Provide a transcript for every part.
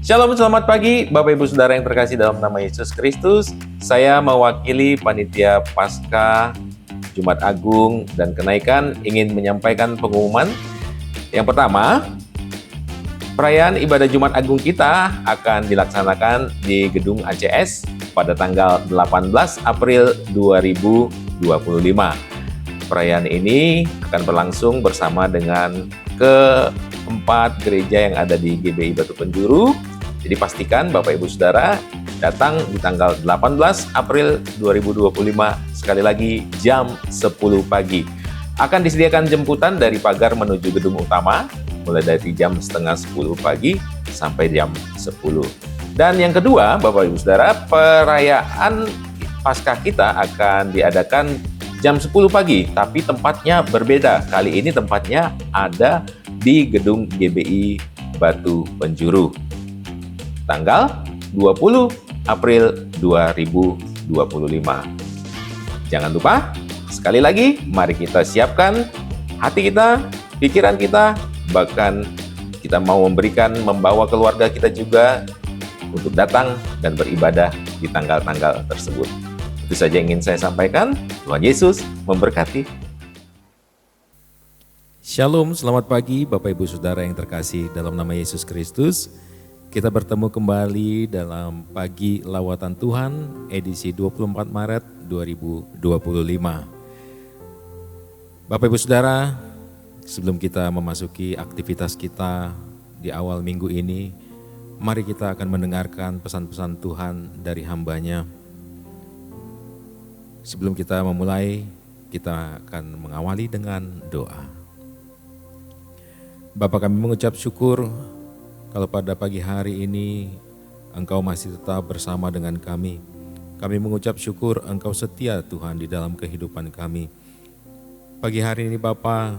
Shalom, selamat pagi Bapak Ibu Saudara yang terkasih dalam nama Yesus Kristus. Saya mewakili Panitia Paskah Jumat Agung dan Kenaikan ingin menyampaikan pengumuman. Yang pertama, perayaan ibadah Jumat Agung kita akan dilaksanakan di Gedung ACS pada tanggal 18 April 2025. Perayaan ini akan berlangsung bersama dengan keempat gereja yang ada di GBI Batu Penjuru. Jadi pastikan Bapak Ibu Saudara datang di tanggal 18 April 2025, sekali lagi jam 10 pagi. Akan disediakan jemputan dari pagar menuju gedung utama, mulai dari jam setengah 10 pagi sampai jam 10. Dan yang kedua, Bapak Ibu Saudara, perayaan Paskah kita akan diadakan jam 10 pagi, tapi tempatnya berbeda. Kali ini tempatnya ada di gedung GBI Batu Penjuru. Tanggal 20 April 2025. Jangan lupa, sekali lagi, mari kita siapkan hati kita, pikiran kita, bahkan kita mau membawa keluarga kita juga untuk datang dan beribadah di tanggal-tanggal tersebut. Itu saja yang ingin saya sampaikan. Tuhan Yesus memberkati. Shalom, selamat pagi Bapak Ibu Saudara yang terkasih dalam nama Yesus Kristus. Kita bertemu kembali dalam Pagi Lawatan Tuhan edisi 24 Maret 2025. Bapak Ibu Saudara, sebelum kita memasuki aktivitas kita di awal minggu ini, mari kita akan mendengarkan pesan-pesan Tuhan dari hamba-Nya. Sebelum kita memulai, kita akan mengawali dengan doa. Bapa, kami mengucap syukur kalau pada pagi hari ini Engkau masih tetap bersama dengan kami. Kami mengucap syukur Engkau setia Tuhan di dalam kehidupan kami. Pagi hari ini Bapa,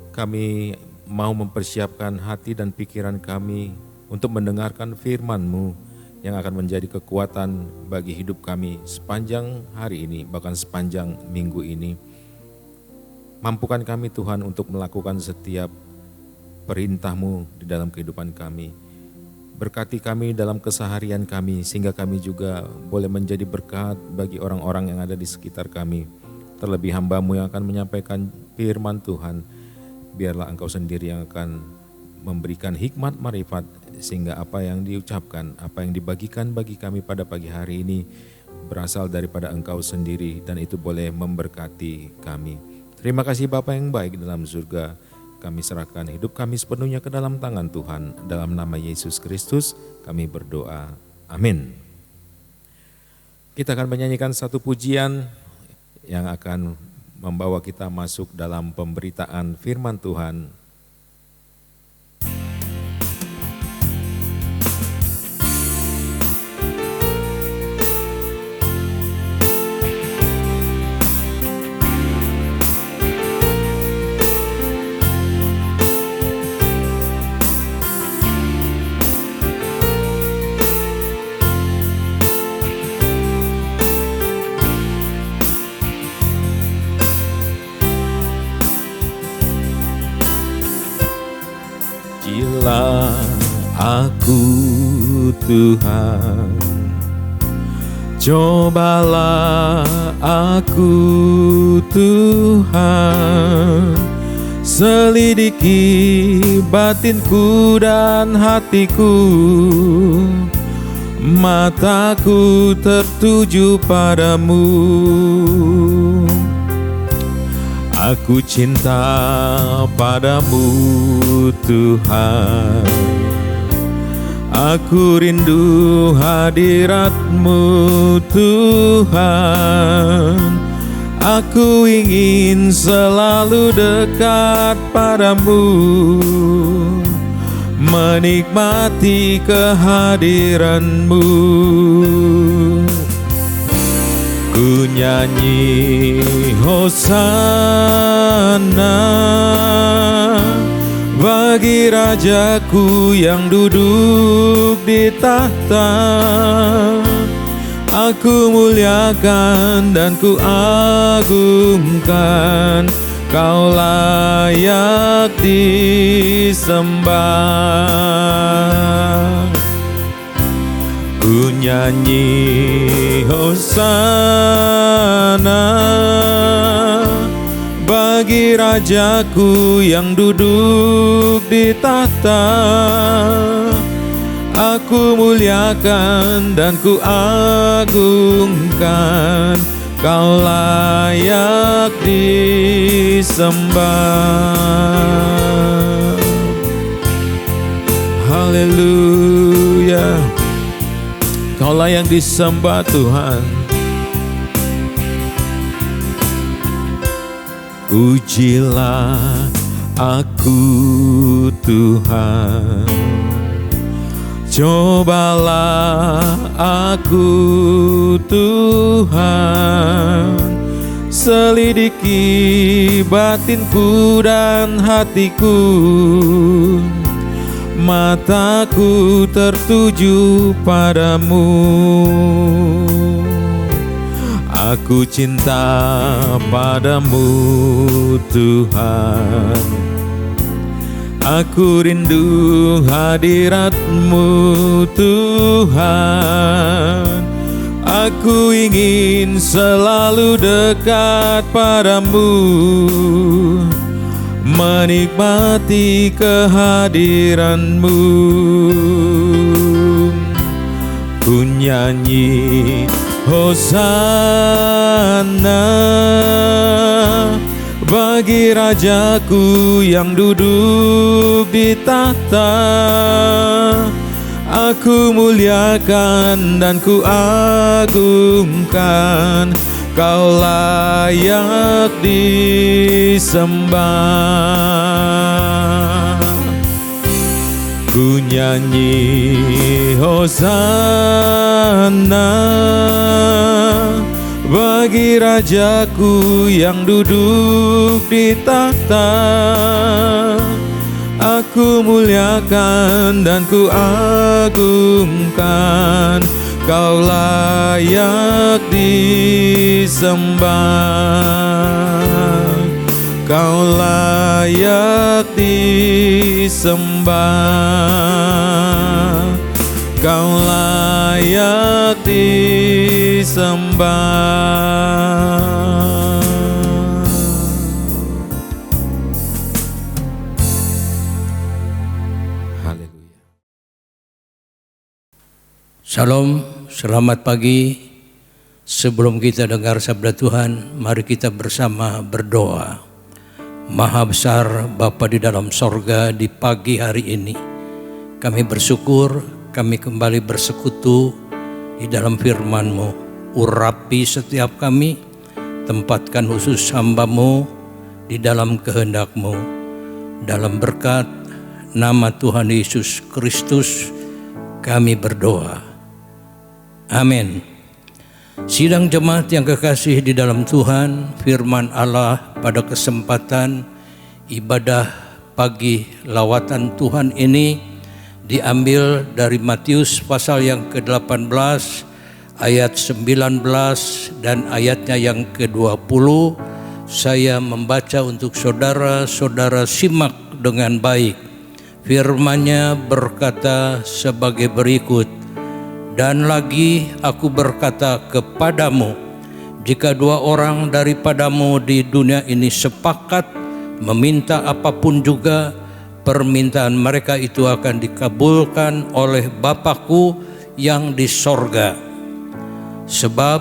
kami mau mempersiapkan hati dan pikiran kami untuk mendengarkan firman-Mu yang akan menjadi kekuatan bagi hidup kami sepanjang hari ini, bahkan sepanjang minggu ini. Mampukan kami Tuhan untuk melakukan setiap perintah-Mu di dalam kehidupan kami. Berkati kami dalam keseharian kami, sehingga kami juga boleh menjadi berkat bagi orang-orang yang ada di sekitar kami. Terlebih hamba-Mu yang akan menyampaikan firman Tuhan, biarlah Engkau sendiri yang akan memberikan hikmat marifat, sehingga apa yang diucapkan, apa yang dibagikan bagi kami pada pagi hari ini berasal daripada Engkau sendiri, dan itu boleh memberkati kami. Terima kasih Bapa yang baik dalam surga. Kami serahkan hidup kami sepenuhnya ke dalam tangan Tuhan. Dalam nama Yesus Kristus kami berdoa. Amin. Kita akan menyanyikan satu pujian yang akan membawa kita masuk dalam pemberitaan firman Tuhan. Aku Tuhan, cobalah aku Tuhan, selidiki batinku dan hatiku, mataku tertuju padamu. Aku cinta padamu Tuhan, aku rindu hadirat-Mu Tuhan, aku ingin selalu dekat padamu, menikmati kehadiran-Mu. Ku nyanyi Hosana bagi Rajaku yang duduk di tahta. Aku muliakan dan ku agungkan, Kau layak disembah. nyanyi hosana bagi Rajaku yang duduk di tahta. Aku muliakan dan ku agungkan, Kau layak disembah. Haleluya, Kau layak disembah Tuhan. Pujilah aku Tuhan, cobalah aku Tuhan, selidiki batinku dan hatiku. Mataku tertuju padamu. Aku cinta padamu Tuhan, aku rindu hadirat-Mu Tuhan. Aku ingin selalu dekat padamu, menikmati kehadiran-Mu. Ku nyanyi hosana bagi Rajaku yang duduk di tahta. Aku muliakan dan ku agungkan, Kau layak disembah. Ku nyanyi hosana bagi Rajaku yang duduk di tahta. Aku muliakan dan ku agungkan, Kau layak disembah. Kau layak disembah. Kau layak disembah. Haleluya. Shalom, selamat pagi. Sebelum kita dengar sabda Tuhan, mari kita bersama berdoa. Maha besar Bapa di dalam sorga, di pagi hari ini kami bersyukur kami kembali bersekutu di dalam firman-Mu. Urapi setiap kami, tempatkan khusus hamba-Mu di dalam kehendak-Mu. Dalam berkat nama Tuhan Yesus Kristus kami berdoa. Amin. Sidang jemaat yang kekasih di dalam Tuhan, firman Allah pada kesempatan ibadah pagi lawatan Tuhan ini diambil dari Matius pasal yang ke-18 ayat 19 dan ayatnya yang ke-20. Saya membaca untuk saudara-saudara, simak dengan baik. Firman-Nya berkata sebagai berikut. Dan lagi aku berkata kepadamu, jika dua orang daripadamu di dunia ini sepakat meminta apapun juga, permintaan mereka itu akan dikabulkan oleh Bapa-Ku yang di sorga. Sebab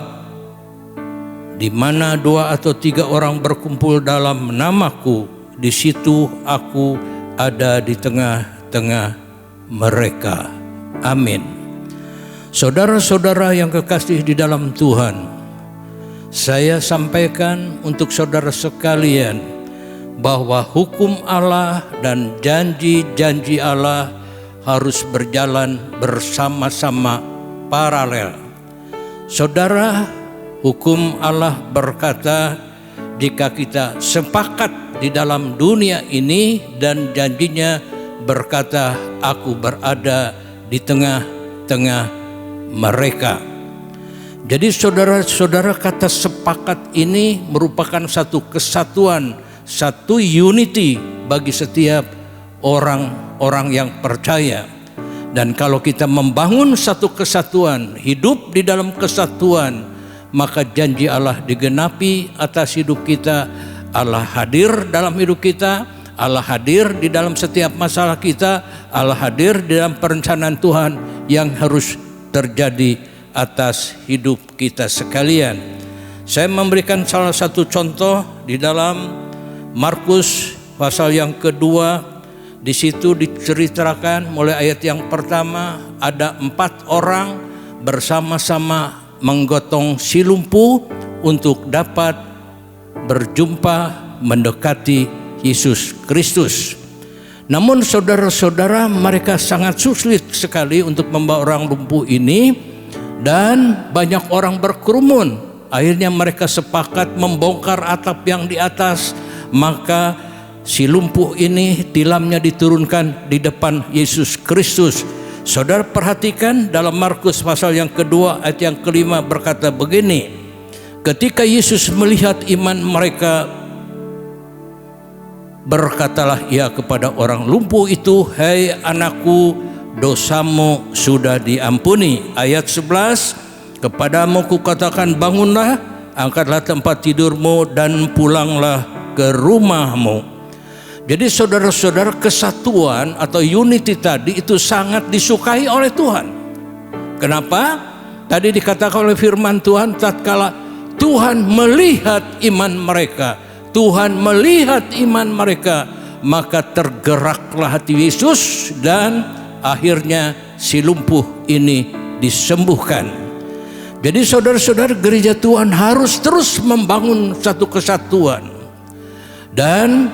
di mana dua atau tiga orang berkumpul dalam nama-Ku, di situ aku ada di tengah-tengah mereka. Amin. Saudara-saudara yang kekasih di dalam Tuhan, saya sampaikan untuk saudara sekalian bahwa hukum Allah dan janji-janji Allah harus berjalan bersama-sama paralel. Saudara, hukum Allah berkata, jika kita sepakat di dalam dunia ini, dan janjinya berkata, aku berada di tengah-tengah mereka. Jadi saudara-saudara, kata sepakat ini merupakan satu kesatuan, satu unity bagi setiap orang-orang yang percaya. Dan kalau kita membangun satu kesatuan, hidup di dalam kesatuan, maka janji Allah digenapi atas hidup kita. Allah hadir dalam hidup kita, Allah hadir di dalam setiap masalah kita, Allah hadir di dalam perencanaan Tuhan yang harus terjadi atas hidup kita sekalian. Saya memberikan salah satu contoh di dalam Markus pasal yang kedua. Di situ diceritakan mulai ayat yang pertama, ada 4 orang bersama-sama menggotong si lumpuh untuk dapat berjumpa mendekati Yesus Kristus. Namun saudara-saudara, mereka sangat sulit sekali untuk membawa orang lumpuh ini, dan banyak orang berkerumun. Akhirnya mereka sepakat membongkar atap yang di atas, maka si lumpuh ini tilamnya diturunkan di depan Yesus Kristus. Saudara perhatikan dalam Markus pasal yang kedua ayat yang kelima berkata begini, ketika Yesus melihat iman mereka, berkatalah ia kepada orang lumpuh itu, "Hai anakku, dosamu sudah diampuni." Ayat 11, "Kepadamu kukatakan, bangunlah, angkatlah tempat tidurmu dan pulanglah ke rumahmu." Jadi saudara-saudara, kesatuan atau unity tadi itu sangat disukai oleh Tuhan. Kenapa? Tadi dikatakan oleh firman Tuhan, tatkala Tuhan melihat iman mereka, Tuhan melihat iman mereka, maka tergeraklah hati Yesus dan akhirnya si lumpuh ini disembuhkan. Jadi saudara-saudara, gereja Tuhan harus terus membangun satu kesatuan. Dan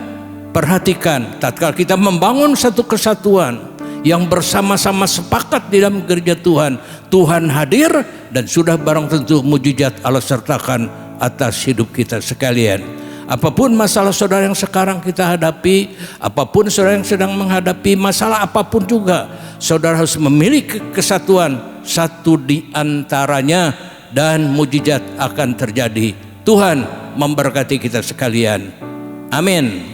perhatikan, tatkala kita membangun satu kesatuan yang bersama-sama sepakat di dalam gereja Tuhan, Tuhan hadir dan sudah barang tentu mujizat Allah sertakan atas hidup kita sekalian. Apapun masalah saudara yang sekarang kita hadapi, apapun saudara yang sedang menghadapi masalah apapun juga, saudara harus memiliki kesatuan satu di antaranya dan mujizat akan terjadi. Tuhan memberkati kita sekalian. Amin.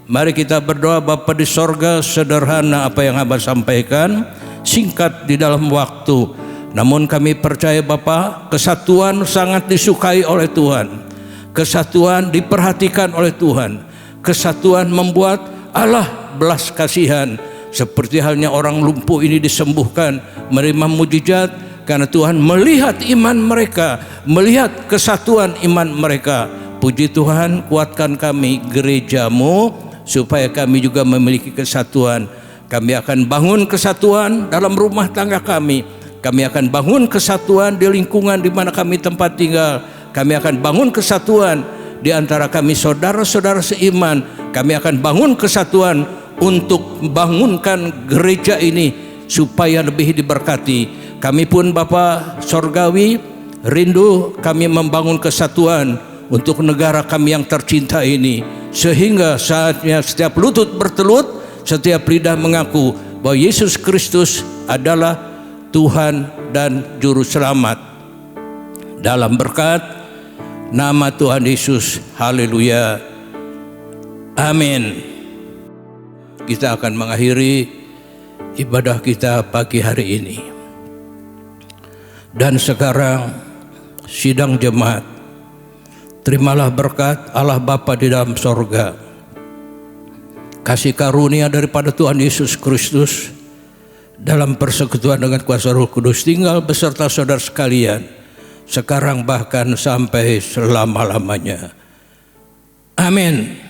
Mari kita berdoa. Bapa di sorga, sederhana apa yang hamba sampaikan, singkat di dalam waktu. Namun kami percaya Bapa, kesatuan sangat disukai oleh Tuhan. Kesatuan diperhatikan oleh Tuhan. Kesatuan membuat Allah belas kasihan. Seperti halnya orang lumpuh ini disembuhkan, menerima mujizat karena Tuhan melihat iman mereka, melihat kesatuan iman mereka. Puji Tuhan, kuatkan kami gereja-Mu supaya kami juga memiliki kesatuan. Kami akan bangun kesatuan dalam rumah tangga kami. Kami akan bangun kesatuan di lingkungan di mana kami tempat tinggal. Kami akan bangun kesatuan di antara kami saudara-saudara seiman. Kami akan bangun kesatuan untuk membangunkan gereja ini supaya lebih diberkati. Kami pun Bapa Sorgawi rindu kami membangun kesatuan untuk negara kami yang tercinta ini, sehingga saatnya setiap lutut bertelut, setiap lidah mengaku bahwa Yesus Kristus adalah Tuhan dan Juru Selamat. Dalam berkat nama Tuhan Yesus, haleluya, amin. Kita akan mengakhiri ibadah kita pagi hari ini. Dan sekarang sidang jemaat, terimalah berkat Allah Bapa di dalam sorga, kasih karunia daripada Tuhan Yesus Kristus, dalam persekutuan dengan kuasa Roh Kudus, tinggal beserta saudara sekalian, sekarang bahkan sampai selama-lamanya. Amin.